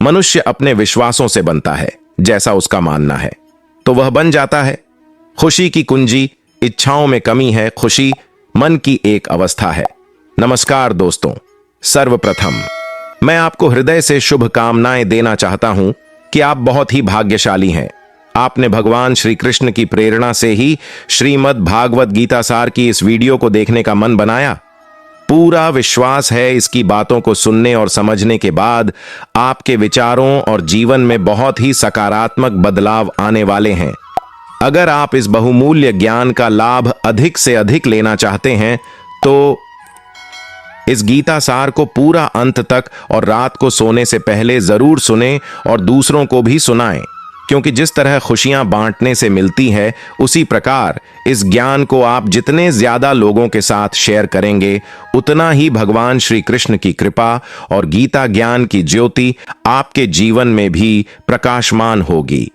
मनुष्य अपने विश्वासों से बनता है, जैसा उसका मानना है तो वह बन जाता है। खुशी की कुंजी इच्छाओं में कमी है, खुशी मन की एक अवस्था है। नमस्कार दोस्तों, सर्वप्रथम मैं आपको हृदय से शुभकामनाएं देना चाहता हूं कि आप बहुत ही भाग्यशाली हैं। आपने भगवान श्री कृष्ण की प्रेरणा से ही श्रीमद् भागवत गीता सार की इस वीडियो को देखने का मन बनाया। पूरा विश्वास है इसकी बातों को सुनने और समझने के बाद आपके विचारों और जीवन में बहुत ही सकारात्मक बदलाव आने वाले हैं। अगर आप इस बहुमूल्य ज्ञान का लाभ अधिक से अधिक लेना चाहते हैं तो इस गीता सार को पूरा अंत तक और रात को सोने से पहले जरूर सुनें और दूसरों को भी सुनाएं, क्योंकि जिस तरह खुशियां बांटने से मिलती है उसी प्रकार इस ज्ञान को आप जितने ज्यादा लोगों के साथ शेयर करेंगे उतना ही भगवान श्री कृष्ण की कृपा और गीता ज्ञान की ज्योति आपके जीवन में भी प्रकाशमान होगी।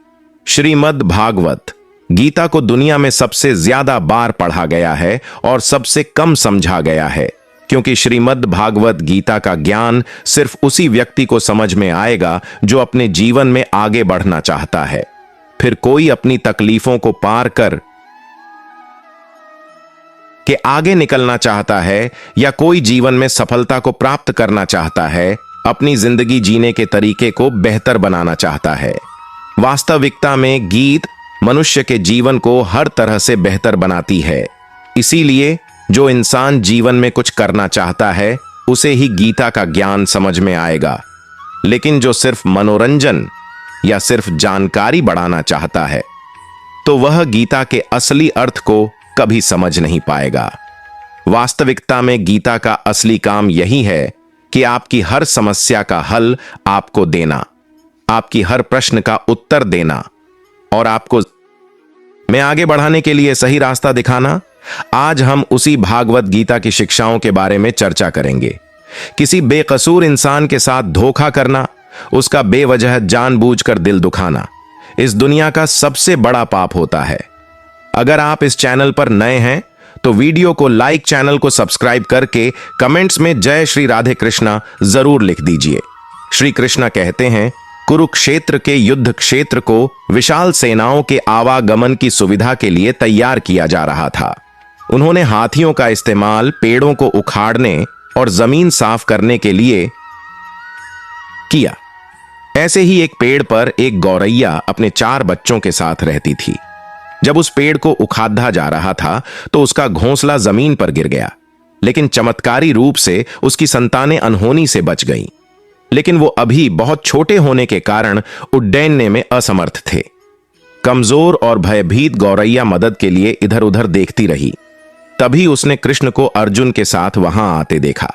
श्रीमद् भागवत गीता को दुनिया में सबसे ज्यादा बार पढ़ा गया है और सबसे कम समझा गया है, क्योंकि श्रीमद् भागवत गीता का ज्ञान सिर्फ उसी व्यक्ति को समझ में आएगा जो अपने जीवन में आगे बढ़ना चाहता है। फिर कोई अपनी तकलीफों को पार कर के आगे निकलना चाहता है या कोई जीवन में सफलता को प्राप्त करना चाहता है, अपनी जिंदगी जीने के तरीके को बेहतर बनाना चाहता है। वास्तविकता में गीत मनुष्य के जीवन को हर तरह से बेहतर बनाती है। इसीलिए जो इंसान जीवन में कुछ करना चाहता है उसे ही गीता का ज्ञान समझ में आएगा, लेकिन जो सिर्फ मनोरंजन या सिर्फ जानकारी बढ़ाना चाहता है तो वह गीता के असली अर्थ को कभी समझ नहीं पाएगा। वास्तविकता में गीता का असली काम यही है कि आपकी हर समस्या का हल आपको देना, आपकी हर प्रश्न का उत्तर देना और आपको में आगे बढ़ाने के लिए सही रास्ता दिखाना। आज हम उसी भागवत गीता की शिक्षाओं के बारे में चर्चा करेंगे। किसी बेकसूर इंसान के साथ धोखा करना, उसका बेवजह जानबूझकर दिल दुखाना इस दुनिया का सबसे बड़ा पाप होता है। अगर आप इस चैनल पर नए हैं तो वीडियो को लाइक, चैनल को सब्सक्राइब करके कमेंट्स में जय श्री राधे कृष्णा जरूर लिख दीजिए। श्री कृष्णा कहते हैं, कुरुक्षेत्र के युद्ध क्षेत्र को विशाल सेनाओं के आवागमन की सुविधा के लिए तैयार किया जा रहा था। उन्होंने हाथियों का इस्तेमाल पेड़ों को उखाड़ने और जमीन साफ करने के लिए किया। ऐसे ही एक पेड़ पर एक गौरैया अपने 4 बच्चों के साथ रहती थी। जब उस पेड़ को उखाड़ा जा रहा था तो उसका घोंसला जमीन पर गिर गया, लेकिन चमत्कारी रूप से उसकी संतानें अनहोनी से बच गईं। लेकिन वो अभी बहुत छोटे होने के कारण उड्डयन में असमर्थ थे। कमजोर और भयभीत गौरैया मदद के लिए इधर उधर देखती रही। तभी उसने कृष्ण को अर्जुन के साथ वहां आते देखा।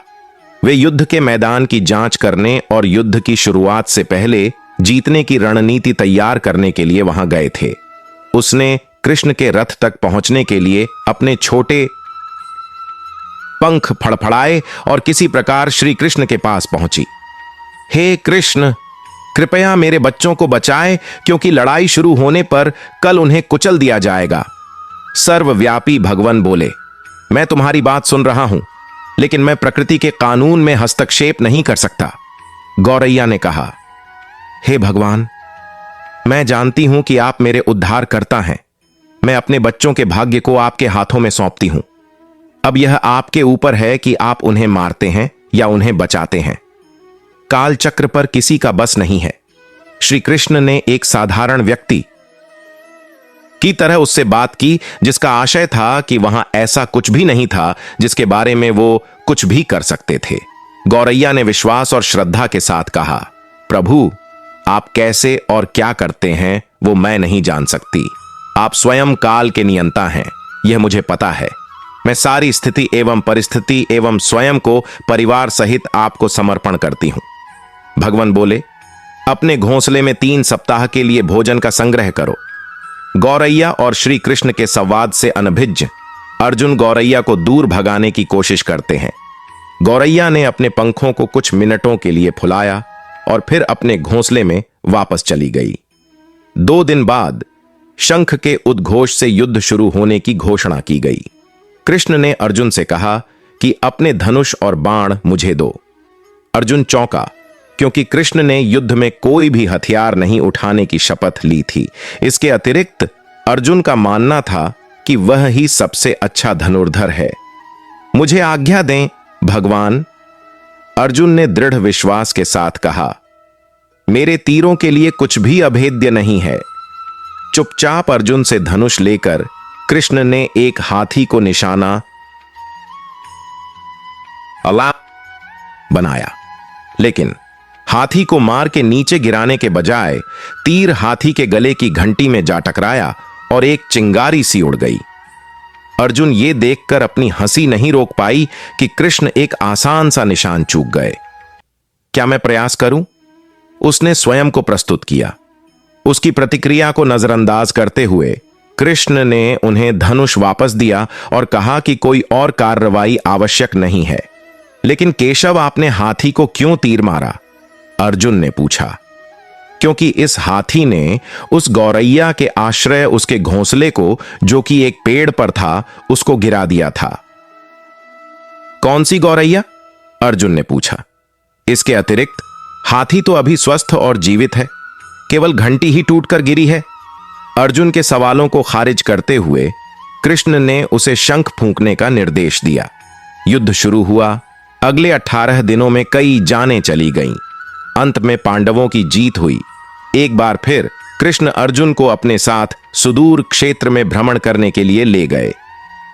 वे युद्ध के मैदान की जांच करने और युद्ध की शुरुआत से पहले जीतने की रणनीति तैयार करने के लिए वहां गए थे। उसने कृष्ण के रथ तक पहुंचने के लिए अपने छोटे पंख फड़फड़ाए और किसी प्रकार श्री कृष्ण के पास पहुंची। हे कृष्ण, कृपया मेरे बच्चों को बचाएं, क्योंकि लड़ाई शुरू होने पर कल उन्हें कुचल दिया जाएगा। सर्वव्यापी भगवान बोले, मैं तुम्हारी बात सुन रहा हूं, लेकिन मैं प्रकृति के कानून में हस्तक्षेप नहीं कर सकता। गौरैया ने कहा, हे भगवान, मैं जानती हूं कि आप मेरे उद्धारकर्ता हैं। मैं अपने बच्चों के भाग्य को आपके हाथों में सौंपती हूं। अब यह आपके ऊपर है कि आप उन्हें मारते हैं या उन्हें बचाते हैं। काल चक्र पर किसी का बस नहीं है। श्री कृष्ण ने एक साधारण व्यक्ति की तरह उससे बात की, जिसका आशय था कि वहां ऐसा कुछ भी नहीं था जिसके बारे में वो कुछ भी कर सकते थे। गौरैया ने विश्वास और श्रद्धा के साथ कहा, प्रभु, आप कैसे और क्या करते हैं वो मैं नहीं जान सकती। आप स्वयं काल के नियंता हैं, यह मुझे पता है। मैं सारी स्थिति एवं परिस्थिति एवं स्वयं को परिवार सहित आपको समर्पण करती हूं। भगवान बोले, अपने घोंसले में 3 सप्ताह के लिए भोजन का संग्रह करो। गौरैया और श्री कृष्ण के संवाद से अनभिज्ञ अर्जुन गौरैया को दूर भगाने की कोशिश करते हैं। गौरैया ने अपने पंखों को कुछ मिनटों के लिए फुलाया और फिर अपने घोंसले में वापस चली गई। 2 दिन बाद शंख के उद्घोष से युद्ध शुरू होने की घोषणा की गई। कृष्ण ने अर्जुन से कहा कि अपने धनुष और बाण मुझे दो। अर्जुन चौंका क्योंकि कृष्ण ने युद्ध में कोई भी हथियार नहीं उठाने की शपथ ली थी। इसके अतिरिक्त अर्जुन का मानना था कि वह ही सबसे अच्छा धनुर्धर है। मुझे आज्ञा दें भगवान, अर्जुन ने दृढ़ विश्वास के साथ कहा। मेरे तीरों के लिए कुछ भी अभेद्य नहीं है। चुपचाप अर्जुन से धनुष लेकर कृष्ण ने एक हाथी को निशाना अला बनाया, लेकिन हाथी को मार के नीचे गिराने के बजाय तीर हाथी के गले की घंटी में जा टकराया और एक चिंगारी सी उड़ गई। अर्जुन ये देखकर अपनी हंसी नहीं रोक पाई कि कृष्ण एक आसान सा निशान चूक गए। क्या मैं प्रयास करूं? उसने स्वयं को प्रस्तुत किया। उसकी प्रतिक्रिया को नजरअंदाज करते हुए कृष्ण ने उन्हें धनुष वापस दिया और कहा कि कोई और कार्रवाई आवश्यक नहीं है। लेकिन केशव, आपने हाथी को क्यों तीर मारा? अर्जुन ने पूछा। क्योंकि इस हाथी ने उस गौरैया के आश्रय उसके घोंसले को, जो कि एक पेड़ पर था, उसको गिरा दिया था। कौन सी गौरैया? अर्जुन ने पूछा। इसके अतिरिक्त हाथी तो अभी स्वस्थ और जीवित है, केवल घंटी ही टूटकर गिरी है। अर्जुन के सवालों को खारिज करते हुए कृष्ण ने उसे शंख फूंकने का निर्देश दिया। युद्ध शुरू हुआ। अगले 18 दिनों में कई जानें चली गईं। अंत में पांडवों की जीत हुई। एक बार फिर कृष्ण अर्जुन को अपने साथ सुदूर क्षेत्र में भ्रमण करने के लिए ले गए।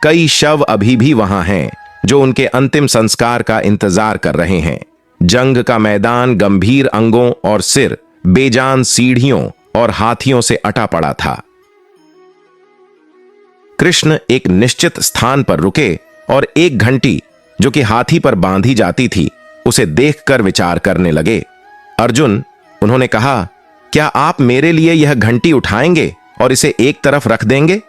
कई शव अभी भी वहां हैं जो उनके अंतिम संस्कार का इंतजार कर रहे हैं। जंग का मैदान गंभीर अंगों और सिर, बेजान सीढ़ियों और हाथियों से अटा पड़ा था। कृष्ण एक निश्चित स्थान पर रुके और एक घंटी, जो कि हाथी पर बांधी जाती थी, उसे देखकर विचार करने लगे। अर्जुन, उन्होंने कहा, क्या आप मेरे लिए यह घंटी उठाएंगे और इसे एक तरफ रख देंगे?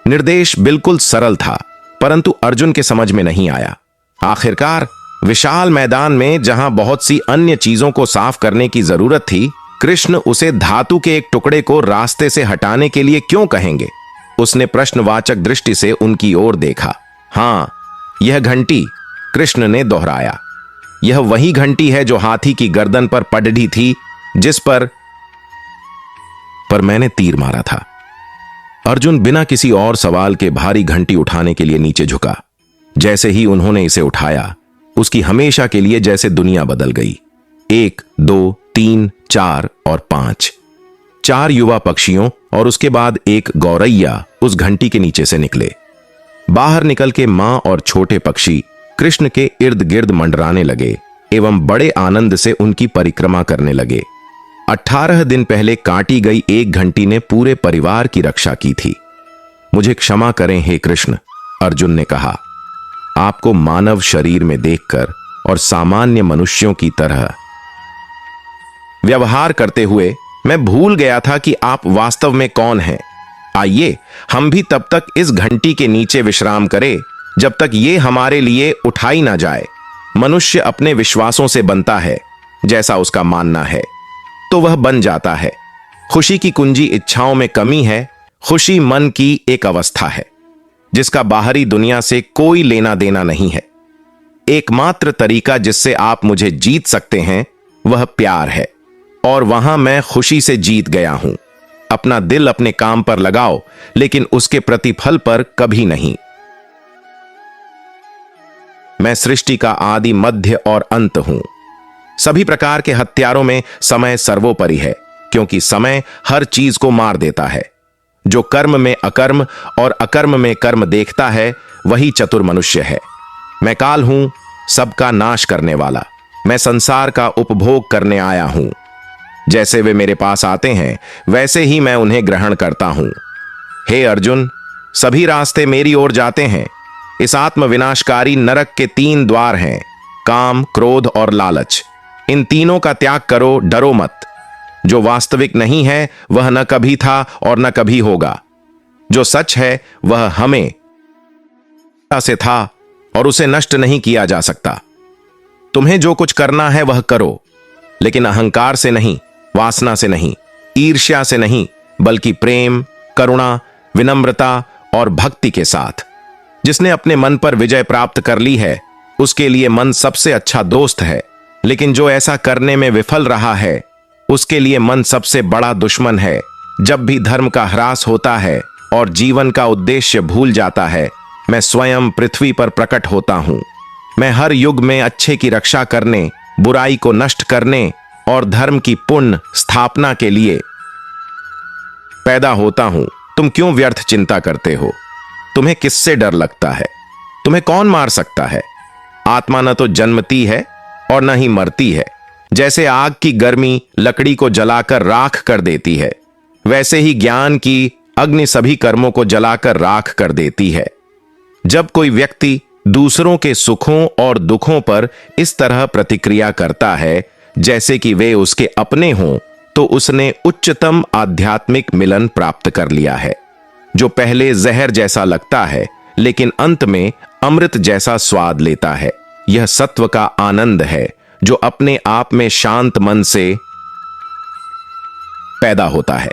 निर्देश बिल्कुल सरल था, परंतु अर्जुन के समझ में नहीं आया। आखिरकार विशाल मैदान में जहां बहुत सी अन्य चीजों को साफ करने की जरूरत थी, कृष्ण उसे धातु के एक टुकड़े को रास्ते से हटाने के लिए क्यों कहेंगे? उसने प्रश्नवाचक दृष्टि से उनकी ओर देखा। हां, यह घंटी, कृष्ण ने दोहराया। यह वही घंटी है जो हाथी की गर्दन पर पडढ़ी थी, जिस पर मैंने तीर मारा था। अर्जुन बिना किसी और सवाल के भारी घंटी उठाने के लिए नीचे झुका। जैसे ही उन्होंने इसे उठाया, उसकी हमेशा के लिए जैसे दुनिया बदल गई। 1, 2, 3, 4 और 5 4 युवा पक्षियों और उसके बाद एक गौरैया उस घंटी के नीचे से निकले। बाहर निकल के मां और छोटे पक्षी कृष्ण के इर्द गिर्द मंडराने लगे एवं बड़े आनंद से उनकी परिक्रमा करने लगे। 18 दिन पहले काटी गई एक घंटी ने पूरे परिवार की रक्षा की थी। मुझे क्षमा करें हे कृष्ण, अर्जुन ने कहा। आपको मानव शरीर में देखकर और सामान्य मनुष्यों की तरह व्यवहार करते हुए मैं भूल गया था कि आप वास्तव में कौन हैं। आइए हम भी तब तक इस घंटी के नीचे विश्राम करें जब तक ये हमारे लिए उठाई ना जाए। मनुष्य अपने विश्वासों से बनता है, जैसा उसका मानना है तो वह बन जाता है। खुशी की कुंजी इच्छाओं में कमी है। खुशी मन की एक अवस्था है जिसका बाहरी दुनिया से कोई लेना देना नहीं है। एकमात्र तरीका जिससे आप मुझे जीत सकते हैं वह प्यार है, और वहां मैं खुशी से जीत गया हूं। अपना दिल अपने काम पर लगाओ, लेकिन उसके प्रतिफल पर कभी नहीं। मैं सृष्टि का आदि, मध्य और अंत हूं। सभी प्रकार के हत्यारों में समय सर्वोपरि है, क्योंकि समय हर चीज को मार देता है। जो कर्म में अकर्म और अकर्म में कर्म देखता है, वही चतुर मनुष्य है। मैं काल हूं, सबका नाश करने वाला। मैं संसार का उपभोग करने आया हूं। जैसे वे मेरे पास आते हैं, वैसे ही मैं उन्हें ग्रहण करता हूं। हे अर्जुन, सभी रास्ते मेरी ओर जाते हैं। इस आत्म विनाशकारी नरक के 3 द्वार हैं, काम, क्रोध और लालच। इन तीनों का त्याग करो, डरो मत। जो वास्तविक नहीं है वह न कभी था और न कभी होगा। जो सच है वह हमें से था और उसे नष्ट नहीं किया जा सकता। तुम्हें जो कुछ करना है वह करो, लेकिन अहंकार से नहीं, वासना से नहीं, ईर्ष्या से नहीं, बल्कि प्रेम, करुणा, विनम्रता और भक्ति के साथ। जिसने अपने मन पर विजय प्राप्त कर ली है, उसके लिए मन सबसे अच्छा दोस्त है। लेकिन जो ऐसा करने में विफल रहा है उसके लिए मन सबसे बड़ा दुश्मन है। जब भी धर्म का ह्रास होता है और जीवन का उद्देश्य भूल जाता है, मैं स्वयं पृथ्वी पर प्रकट होता हूं। मैं हर युग में अच्छे की रक्षा करने, बुराई को नष्ट करने और धर्म की पुण्य स्थापना के लिए पैदा होता हूं। तुम क्यों व्यर्थ चिंता करते हो? तुम्हें किससे डर लगता है? तुम्हें कौन मार सकता है? आत्मा न तो जन्मती है और न ही मरती है। जैसे आग की गर्मी लकड़ी को जलाकर राख कर देती है, वैसे ही ज्ञान की अग्नि सभी कर्मों को जलाकर राख कर देती है। जब कोई व्यक्ति दूसरों के सुखों और दुखों पर इस तरह प्रतिक्रिया करता है जैसे कि वे उसके अपने हों, तो उसने उच्चतम आध्यात्मिक मिलन प्राप्त कर लिया है, जो पहले जहर जैसा लगता है लेकिन अंत में अमृत जैसा स्वाद लेता है। यह सत्व का आनंद है जो अपने आप में शांत मन से पैदा होता है।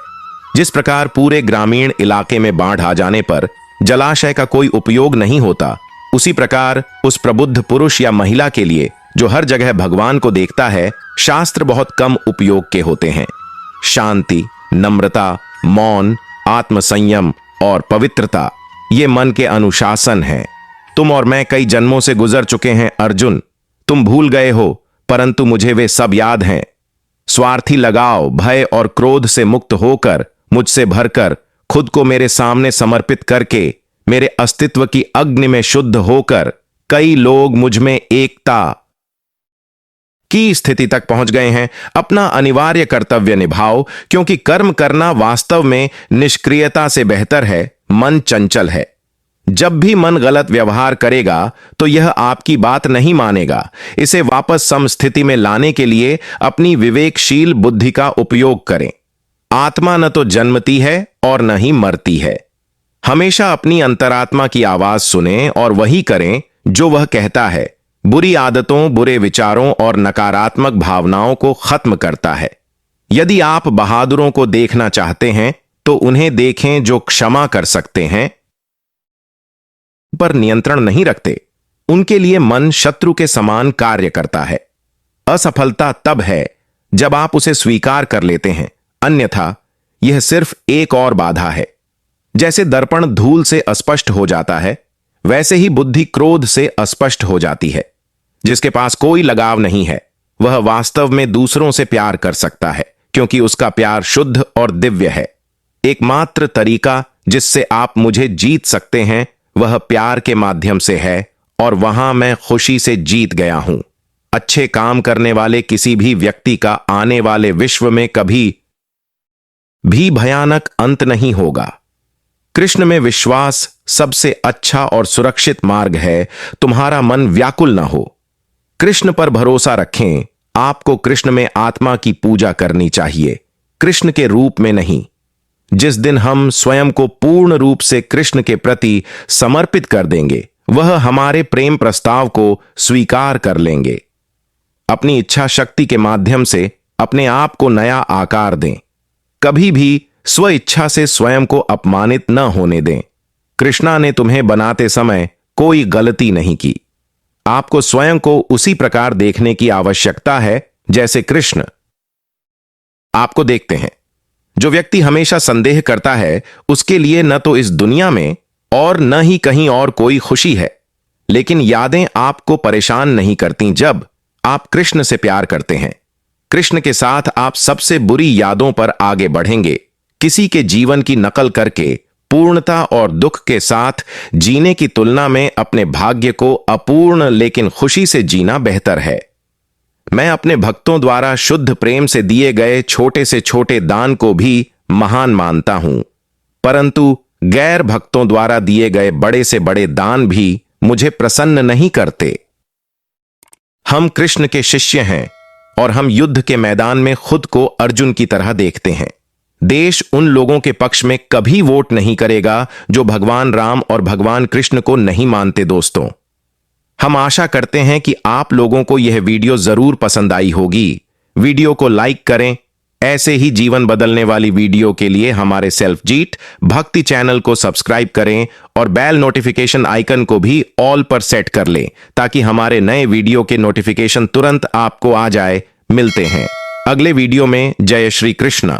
जिस प्रकार पूरे ग्रामीण इलाके में बाढ़ आ जाने पर जलाशय का कोई उपयोग नहीं होता, उसी प्रकार उस प्रबुद्ध पुरुष या महिला के लिए जो हर जगह भगवान को देखता है, शास्त्र बहुत कम उपयोग के होते हैं। शांति, नम्रता, मौन, आत्मसंयम और पवित्रता ये मन के अनुशासन हैं। तुम और मैं कई जन्मों से गुजर चुके हैं अर्जुन। तुम भूल गए हो, परंतु मुझे वे सब याद हैं। स्वार्थी लगाव, भय और क्रोध से मुक्त होकर, मुझसे भरकर, खुद को मेरे सामने समर्पित करके, मेरे अस्तित्व की अग्नि में शुद्ध होकर, कई लोग मुझ में एकता की स्थिति तक पहुंच गए हैं। अपना अनिवार्य कर्तव्य निभाओ, क्योंकि कर्म करना वास्तव में निष्क्रियता से बेहतर है। मन चंचल है। जब भी मन गलत व्यवहार करेगा तो यह आपकी बात नहीं मानेगा। इसे वापस समस्थिति में लाने के लिए अपनी विवेकशील बुद्धि का उपयोग करें। आत्मा न तो जन्मती है और न ही मरती है। हमेशा अपनी अंतरात्मा की आवाज सुनें और वही करें जो वह कहता है। बुरी आदतों, बुरे विचारों और नकारात्मक भावनाओं को खत्म करता है। यदि आप बहादुरों को देखना चाहते हैं तो उन्हें देखें जो क्षमा कर सकते हैं पर नियंत्रण नहीं रखते। उनके लिए मन शत्रु के समान कार्य करता है। असफलता तब है जब आप उसे स्वीकार कर लेते हैं, अन्यथा यह सिर्फ एक और बाधा है। जैसे दर्पण धूल से अस्पष्ट हो जाता है, वैसे ही बुद्धि क्रोध से अस्पष्ट हो जाती है। जिसके पास कोई लगाव नहीं है, वह वास्तव में दूसरों से प्यार कर सकता है, क्योंकि उसका प्यार शुद्ध और दिव्य है। एकमात्र तरीका जिससे आप मुझे जीत सकते हैं वह प्यार के माध्यम से है, और वहां मैं खुशी से जीत गया हूं। अच्छे काम करने वाले किसी भी व्यक्ति का आने वाले विश्व में कभी भी भयानक अंत नहीं होगा। कृष्ण में विश्वास सबसे अच्छा और सुरक्षित मार्ग है। तुम्हारा मन व्याकुल न हो। कृष्ण पर भरोसा रखें। आपको कृष्ण में आत्मा की पूजा करनी चाहिए, कृष्ण के रूप में नहीं। जिस दिन हम स्वयं को पूर्ण रूप से कृष्ण के प्रति समर्पित कर देंगे, वह हमारे प्रेम प्रस्ताव को स्वीकार कर लेंगे। अपनी इच्छा शक्ति के माध्यम से अपने आप को नया आकार दें। कभी भी स्व इच्छा से स्वयं को अपमानित न होने दें। कृष्णा ने तुम्हें बनाते समय कोई गलती नहीं की। आपको स्वयं को उसी प्रकार देखने की आवश्यकता है जैसे कृष्ण आपको देखते हैं। जो व्यक्ति हमेशा संदेह करता है, उसके लिए न तो इस दुनिया में और न ही कहीं और कोई खुशी है। लेकिन यादें आपको परेशान नहीं करती जब आप कृष्ण से प्यार करते हैं। कृष्ण के साथ आप सबसे बुरी यादों पर आगे बढ़ेंगे। किसी के जीवन की नकल करके पूर्णता और दुख के साथ जीने की तुलना में अपने भाग्य को अपूर्ण लेकिन खुशी से जीना बेहतर है। मैं अपने भक्तों द्वारा शुद्ध प्रेम से दिए गए छोटे से छोटे दान को भी महान मानता हूं, परंतु गैर भक्तों द्वारा दिए गए बड़े से बड़े दान भी मुझे प्रसन्न नहीं करते। हम कृष्ण के शिष्य हैं और हम युद्ध के मैदान में खुद को अर्जुन की तरह देखते हैं। देश उन लोगों के पक्ष में कभी वोट नहीं करेगा जो भगवान राम और भगवान कृष्ण को नहीं मानते। दोस्तों, हम आशा करते हैं कि आप लोगों को यह वीडियो जरूर पसंद आई होगी। वीडियो को लाइक करें, ऐसे ही जीवन बदलने वाली वीडियो के लिए हमारे सेल्फ जीत भक्ति चैनल को सब्सक्राइब करें और बेल नोटिफिकेशन आइकन को भी ऑल पर सेट कर लें ताकि हमारे नए वीडियो के नोटिफिकेशन तुरंत आपको आ जाए। मिलते हैं अगले वीडियो में। जय श्री कृष्ण।